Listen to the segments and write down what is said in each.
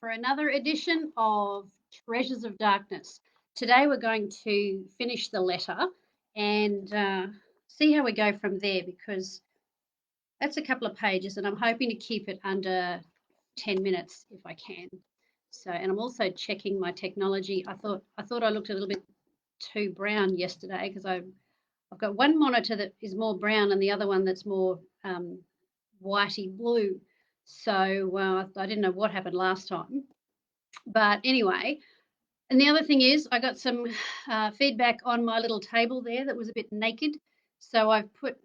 for another edition of Treasures of Darkness. Today we're going to finish the letter and see how we go from there because that's a couple of pages and I'm hoping to keep it under 10 minutes if I can. So, and I'm also checking my technology. I thought I looked a little bit too brown yesterday because I've got one monitor that is more brown and the other one that's more whitey blue. So I didn't know what happened last time. But anyway, and the other thing is I got some feedback on my little table there that was a bit naked. So I've put,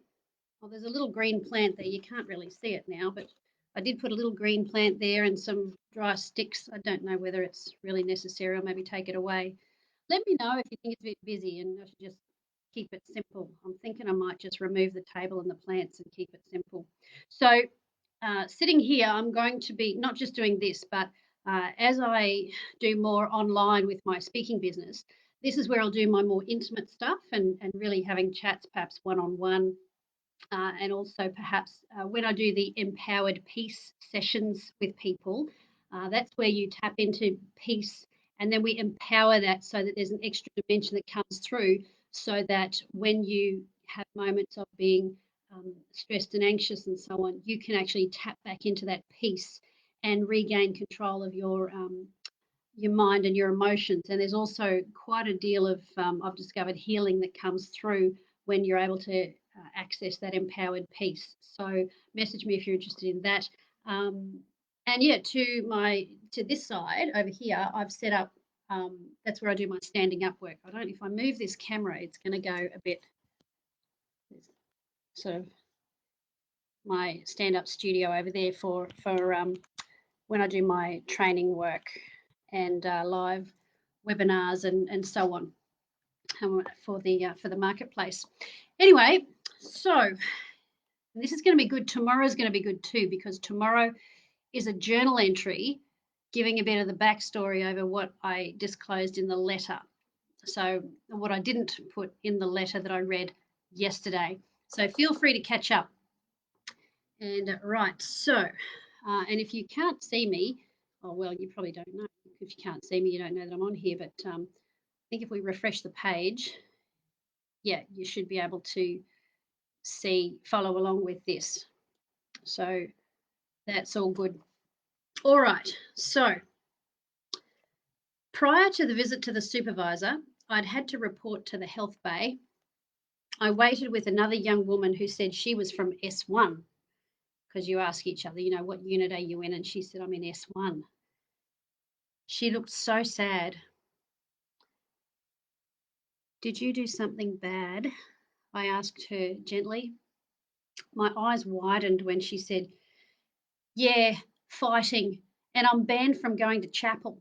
well, there's a little green plant there. You can't really see it now, but I did put a little green plant there and some dry sticks. I don't know whether it's really necessary or maybe take it away. Let me know if you think it's a bit busy and I should just keep it simple. I'm thinking I might just remove the table and the plants and keep it simple. So sitting here, I'm going to be not just doing this, but as I do more online with my speaking business, this is where I'll do my more intimate stuff and really having chats, perhaps one on one. And also, perhaps when I do the empowered peace sessions with people, that's where you tap into peace and then we empower that so that there's an extra dimension that comes through so that when you have moments of being stressed and anxious and so on, you can actually tap back into that peace and regain control of your mind and your emotions. And there's also quite a deal of, I've discovered, healing that comes through when you're able to access that empowered peace. So message me if you're interested in that. And yeah, to this side over here, I've set up. That's where I do my standing up work. I don't. If I move this camera, it's going to go a bit. Sort of my stand-up studio over there for when I do my training work and live webinars and so on for the marketplace. Anyway, so this is going to be good. Tomorrow's going to be good too because tomorrow is a journal entry giving a bit of the backstory over what I disclosed in the letter. So what I didn't put in the letter that I read yesterday. So feel free to catch up. And right, so, and if you can't see me, oh, well, you probably don't know. If you can't see me, you don't know that I'm on here. But I think if we refresh the page, yeah, you should be able to follow along with this. So that's all good. All right, so prior to the visit to the supervisor, I'd had to report to the health bay. I waited with another young woman who said she was from S1 because you ask each other, what unit are you in? And she said, I'm in S1. She looked so sad. Did you do something bad? I asked her gently. My eyes widened when she said, yeah, fighting, and I'm banned from going to chapel.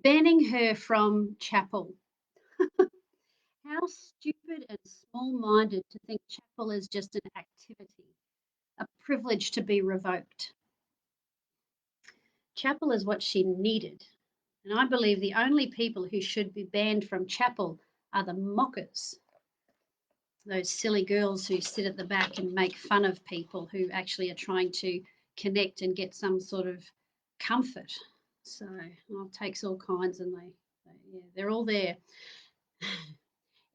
Banning her from chapel. How stupid and small-minded to think chapel is just an activity, a privilege to be revoked. Chapel is what she needed, and I believe the only people who should be banned from chapel are the mockers, those silly girls who sit at the back and make fun of people who actually are trying to connect and get some sort of comfort. So it takes all kinds, and they're all there.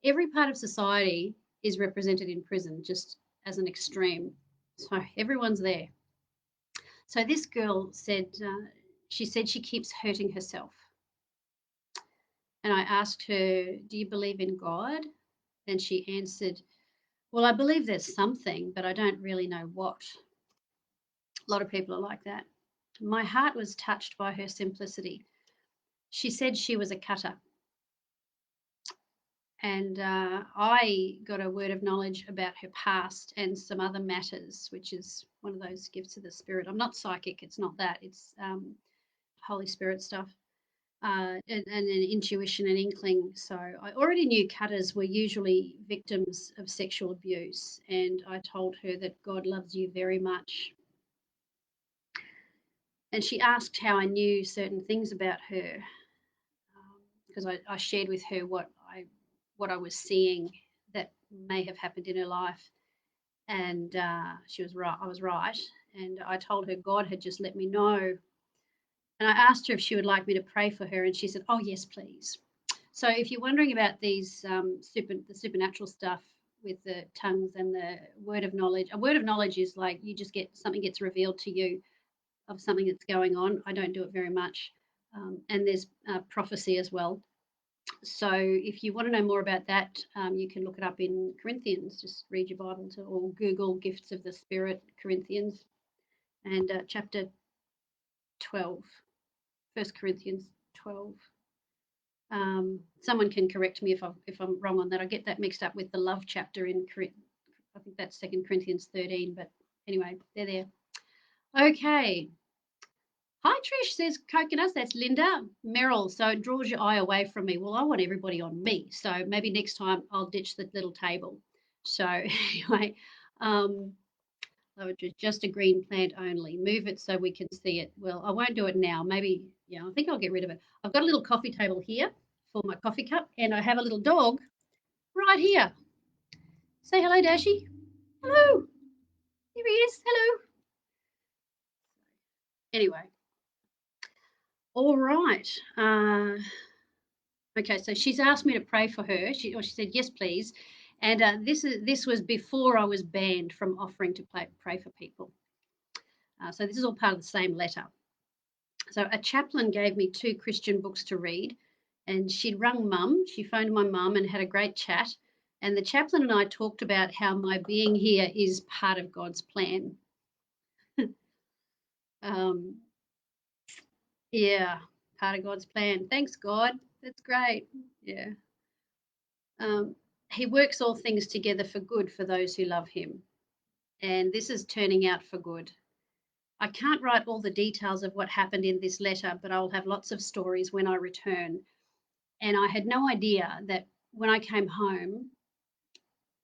Every part of society is represented in prison, just as an extreme. So everyone's there. So this girl said, she said she keeps hurting herself. And I asked her, do you believe in God? And she answered, well, I believe there's something, but I don't really know what. A lot of people are like that. My heart was touched by her simplicity. She said she was a cutter. And I got a word of knowledge about her past and some other matters, which is one of those gifts of the Spirit. I'm not psychic, it's not that, it's Holy Spirit stuff. And an intuition and inkling. So I already knew cutters were usually victims of sexual abuse, and I told her that God loves you very much. And she asked how I knew certain things about her, because I shared with her what I was seeing that may have happened in her life. and she was right. I was right, and I told her God had just let me know. And I asked her if she would like me to pray for her, and she said, "Oh yes, please." So if you're wondering about these the supernatural stuff with the tongues and the word of knowledge, a word of knowledge is like you just get something gets revealed to you of something that's going on. I don't do it very much, and there's prophecy as well. So if you want to know more about that, you can look it up in Corinthians. Just read your Bible or Google "Gifts of the Spirit" Corinthians and chapter 12, 1 Corinthians 12. Someone can correct me if I'm wrong on that. I get that mixed up with the love chapter in I think that's 2 Corinthians 13. But anyway, they're there. Okay. Hi Trish, says coconuts. That's Linda. Meryl. So it draws your eye away from me. Well, I want everybody on me. So maybe next time I'll ditch the little table. So anyway, um, just a green plant only. Move it so we can see it. Well, I won't do it now. Maybe, yeah, I think I'll get rid of it. I've got a little coffee table here for my coffee cup, and I have a little dog right here. Say hello, Dashy. Hello. Here he is. Hello. Anyway, all right. Okay, so she's asked me to pray for her. She said yes, please. And this was before I was banned from offering to pray for people. So this is all part of the same letter. So a chaplain gave me 2 Christian books to read, and she'd rung mum. She phoned my mum and had a great chat. And the chaplain and I talked about how my being here is part of God's plan. um, yeah, part of God's plan. Thanks, God. That's great. Yeah. Um, he works all things together for good for those who love him. And this is turning out for good. I can't write all the details of what happened in this letter, but I'll have lots of stories when I return. And I had no idea that when I came home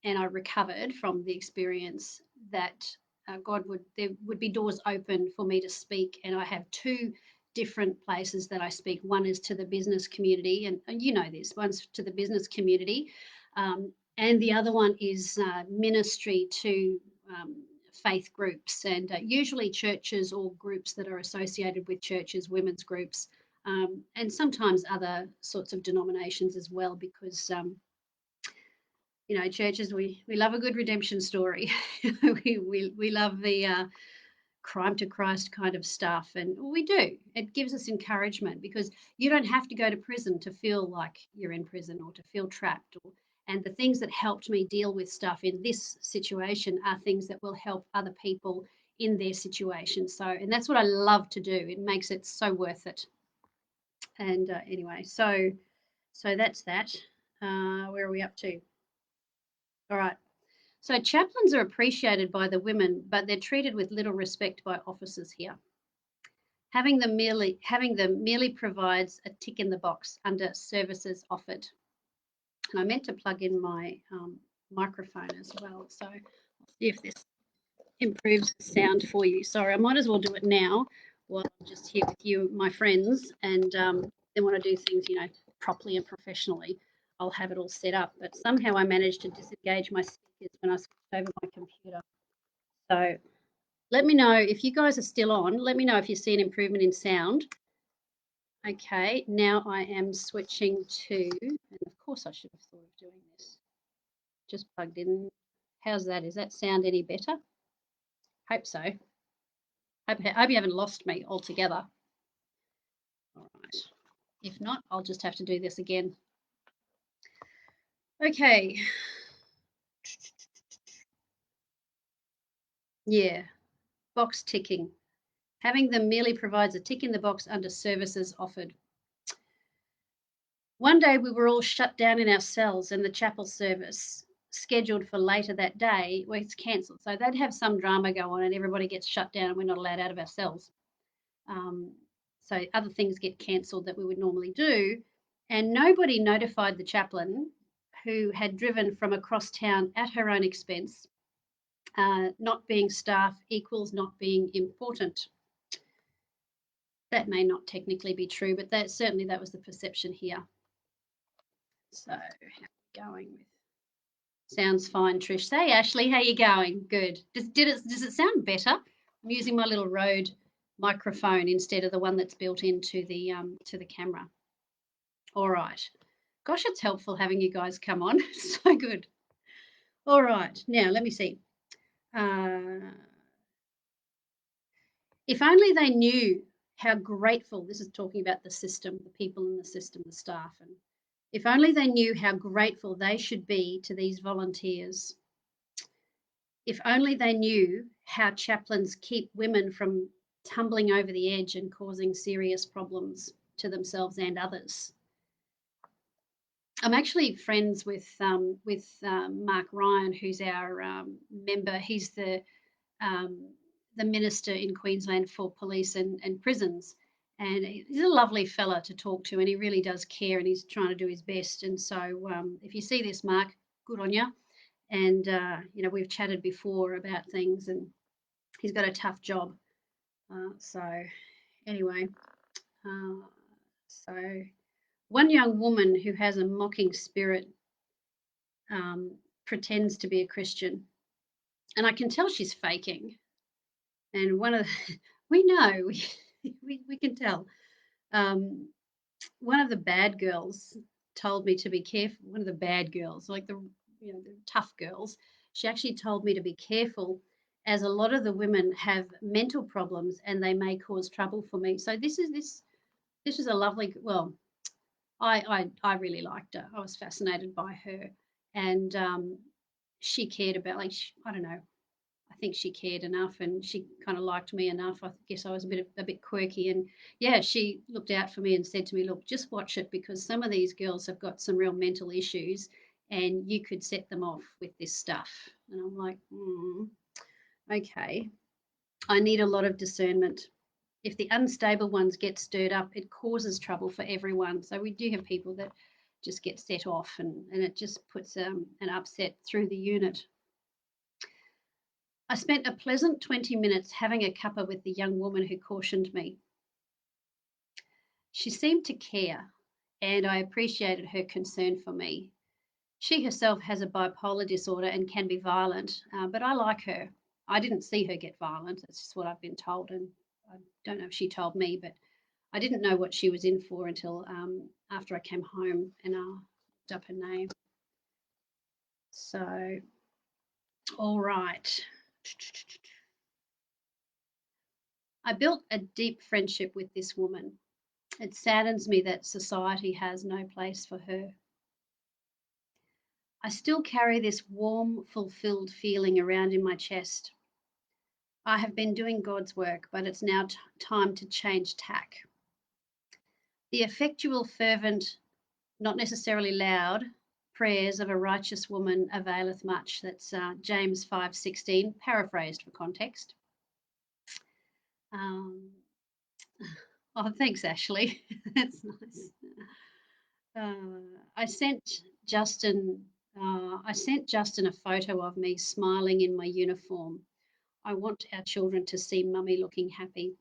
and I recovered from the experience, that there would be doors open for me to speak. And I have 2 different places that I speak. One is to the business community, and you know this, one's to the business community. And the other one is ministry to faith groups, and usually churches or groups that are associated with churches, women's groups, and sometimes other sorts of denominations as well, because churches, we love a good redemption story. we love the crime to Christ kind of stuff, and we do. It gives us encouragement because you don't have to go to prison to feel like you're in prison or to feel trapped. And the things that helped me deal with stuff in this situation are things that will help other people in their situation. So, and that's what I love to do. It makes it so worth it. And anyway, so that's that. Where are we up to? All right. So chaplains are appreciated by the women, but they're treated with little respect by officers here. Having them merely provides a tick in the box under services offered. And I meant to plug in my microphone as well, so I'll see if this improves the sound for you. Sorry, I might as well do it now while I'm just here with you, my friends, and then when I do things, properly and professionally, I'll have it all set up. But somehow I managed to disengage my speakers when I switched over my computer. So let me know if you guys are still on. Let me know if you see an improvement in sound. Okay, now I am switching to, and of course I should have thought of doing this. Just plugged in. How's that? Is that sound any better? Hope so. Hope you haven't lost me altogether. All right. If not, I'll just have to do this again. Okay. Yeah, box ticking. Having them merely provides a tick in the box under services offered. One day we were all shut down in our cells, and the chapel service scheduled for later that day was cancelled. So they'd have some drama go on, and everybody gets shut down, and we're not allowed out of our cells. So other things get cancelled that we would normally do, and nobody notified the chaplain, who had driven from across town at her own expense. Not being staff equals not being important. That may not technically be true, but that certainly, that was the perception here. So, how are we going with? Sounds fine, Trish. Say, Ashley, how you going? Good. Does it sound better? I'm using my little Rode microphone instead of the one that's built into the camera. All right. Gosh, it's helpful having you guys come on. So good. All right. Now let me see. Uh, if only they knew how grateful. This is talking about the system, the people in the system, the staff, and if only they knew how grateful they should be to these volunteers. If only they knew how chaplains keep women from tumbling over the edge and causing serious problems to themselves and others. I'm actually friends with Mark Ryan, who's our member. He's the minister in Queensland for police and prisons, and he's a lovely fella to talk to, and he really does care, and he's trying to do his best. And so, if you see this, Mark, good on you. And we've chatted before about things, and he's got a tough job. So anyway, uh, so one young woman who has a mocking spirit um, pretends to be a Christian, and I can tell she's faking. And one of the, we know we can tell. Um, one of the bad girls told me to be careful. One of the bad girls, like the tough girls, she actually told me to be careful, as a lot of the women have mental problems and they may cause trouble for me. So this is a lovely. Well, I really liked her. I was fascinated by her, and she cared about, like, I don't know. I think she cared enough, and she kind of liked me enough. I guess I was a bit quirky, and yeah, she looked out for me and said to me, "Look, just watch it, because some of these girls have got some real mental issues, and you could set them off with this stuff." And I'm like, okay, I need a lot of discernment. If the unstable ones get stirred up, it causes trouble for everyone. So we do have people that just get set off, and it just puts an upset through the unit. I spent a pleasant 20 minutes having a cuppa with the young woman who cautioned me. She seemed to care, and I appreciated her concern for me. She herself has a bipolar disorder and can be violent, but I like her. I didn't see her get violent. That's just what I've been told, and I don't know if she told me, but I didn't know what she was in for until after I came home and I looked up her name. So, all right. I built a deep friendship with this woman. It saddens me that society has no place for her. I still carry this warm, fulfilled feeling around in my chest. I have been doing God's work, but it's now time to change tack. The effectual, fervent, not necessarily loud, prayers of a righteous woman availeth much. That's James 5:16, paraphrased for context. Um, oh, thanks, Ashley. That's nice. I sent Justin. I sent Justin a photo of me smiling in my uniform. I want our children to see mummy looking happy.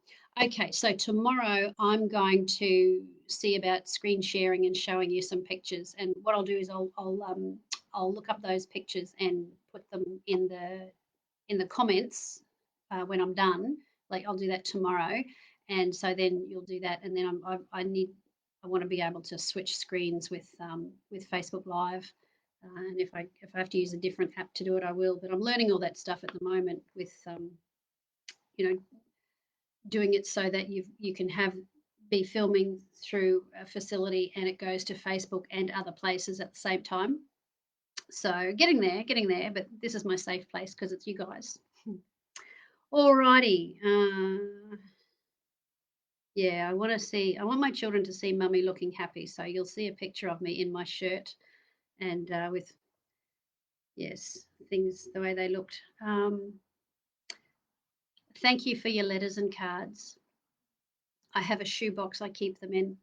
Okay, so tomorrow I'm going to see about screen sharing and showing you some pictures. And what I'll do is I'll look up those pictures and put them in the comments when I'm done. Like, I'll do that tomorrow, and so then you'll do that, and then I want to be able to switch screens with Facebook Live. And if I have to use a different app to do it, I will. But I'm learning all that stuff at the moment with you know doing it so that you can be filming through a facility and it goes to Facebook and other places at the same time. So getting there. But this is my safe place because it's you guys. Alrighty. Yeah, I want my children to see mummy looking happy. So you'll see a picture of me in my shirt and with, yes, things the way they looked. Thank you for your letters and cards. I have a shoebox I keep them in.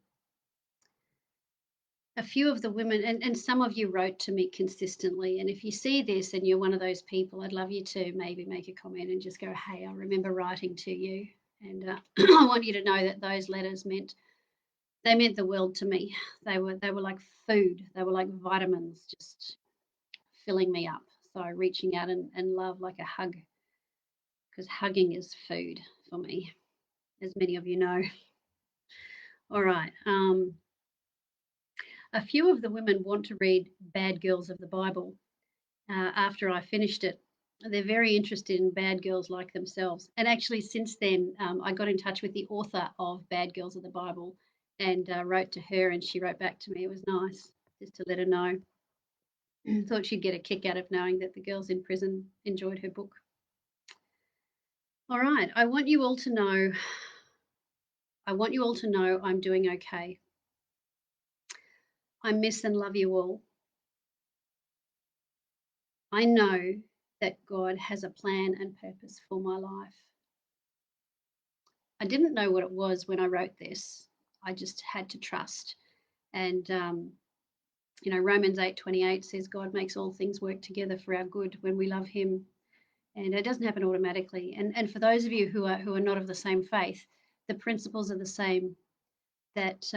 A few of the women, and some of you wrote to me consistently. And if you see this and you're one of those people, I'd love you to maybe make a comment and just go, hey, I remember writing to you. And I want you to know that those letters meant the world to me. They were like food. They were like vitamins, just filling me up. So reaching out and love like a hug, because hugging is food for me, as many of you know. All right. A few of the women want to read Bad Girls of the Bible after I finished it. They're very interested in bad girls like themselves. And actually, since then, I got in touch with the author of Bad Girls of the Bible and wrote to her, and she wrote back to me. It was nice just to let her know. Thought she'd get a kick out of knowing that the girls in prison enjoyed her book. All right, I want you all to know I'm doing okay. I miss and love you all. I know that God has a plan and purpose for my life. I didn't know what it was when I wrote this. I just had to trust. And Romans 8:28 says God makes all things work together for our good when we love Him, and it doesn't happen automatically. And for those of you who are not of the same faith, the principles are the same. That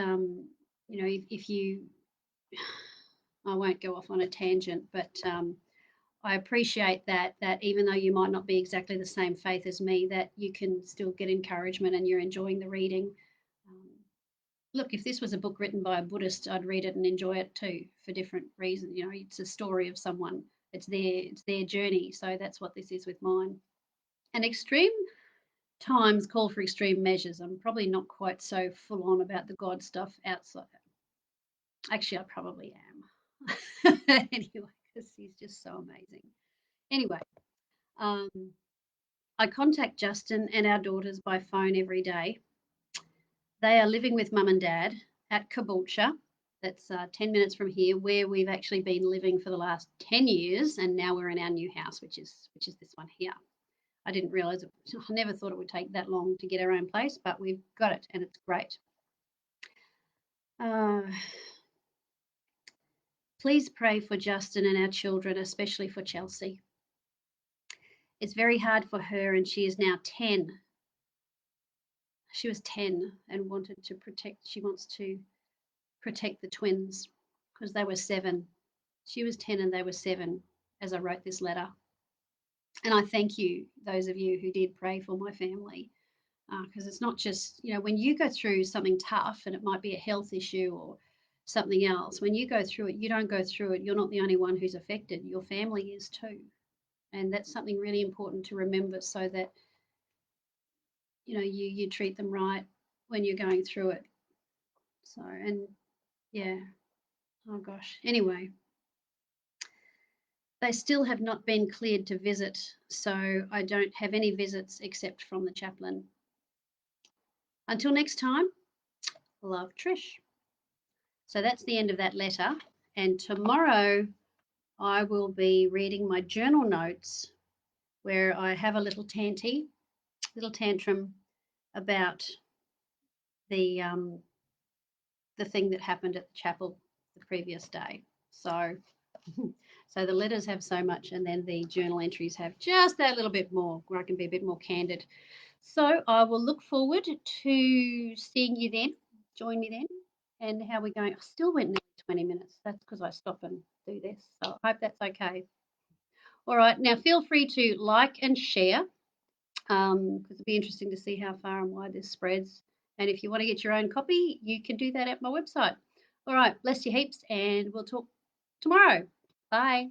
if you, I won't go off on a tangent, but I appreciate that even though you might not be exactly the same faith as me, that you can still get encouragement and you're enjoying the reading. Um, Look, if this was a book written by a Buddhist, I'd read it and enjoy it too for different reasons. It's a story of someone. It's their journey. So that's what this is with mine. And extreme times call for extreme measures. I'm probably not quite so full on about the God stuff outside. Actually, I probably am. Anyway, because he's just so amazing. Anyway, um, I contact Justin and our daughters by phone every day. They are living with mum and dad at Caboolture. That's 10 minutes from here, where we've actually been living for the last 10 years, and now we're in our new house, which is this one here. I didn't realise it. I never thought it would take that long to get our own place, but we've got it, and it's great. Uh, Please pray for Justin and our children, especially for Chelsea. It's very hard for her, and she is now 10. She was 10 and she wants to protect the twins because they were 7. She was 10 and they were 7 as I wrote this letter. And I thank you, those of you who did pray for my family, because it's not just, when you go through something tough and it might be a health issue or something else, when you go through it, you don't go through it. You're not the only one who's affected. Your family is too. And that's something really important to remember so that, you treat them right when you're going through it. So, and yeah, oh gosh. Anyway, they still have not been cleared to visit, so I don't have any visits except from the chaplain. Until next time, love, Trish. So that's the end of that letter. And tomorrow I will be reading my journal notes where I have a little tantrum about the thing that happened at the chapel the previous day. So so the letters have so much, and then the journal entries have just that little bit more where I can be a bit more candid. So I will look forward to seeing you then. Join me then. And how we're going. I still went nearly 20 minutes. That's because I stop and do this. So I hope that's okay. All right. Now feel free to like and share because it'll be interesting to see how far and wide this spreads. And if you want to get your own copy, you can do that at my website. All right. Bless you heaps, and we'll talk tomorrow. Bye.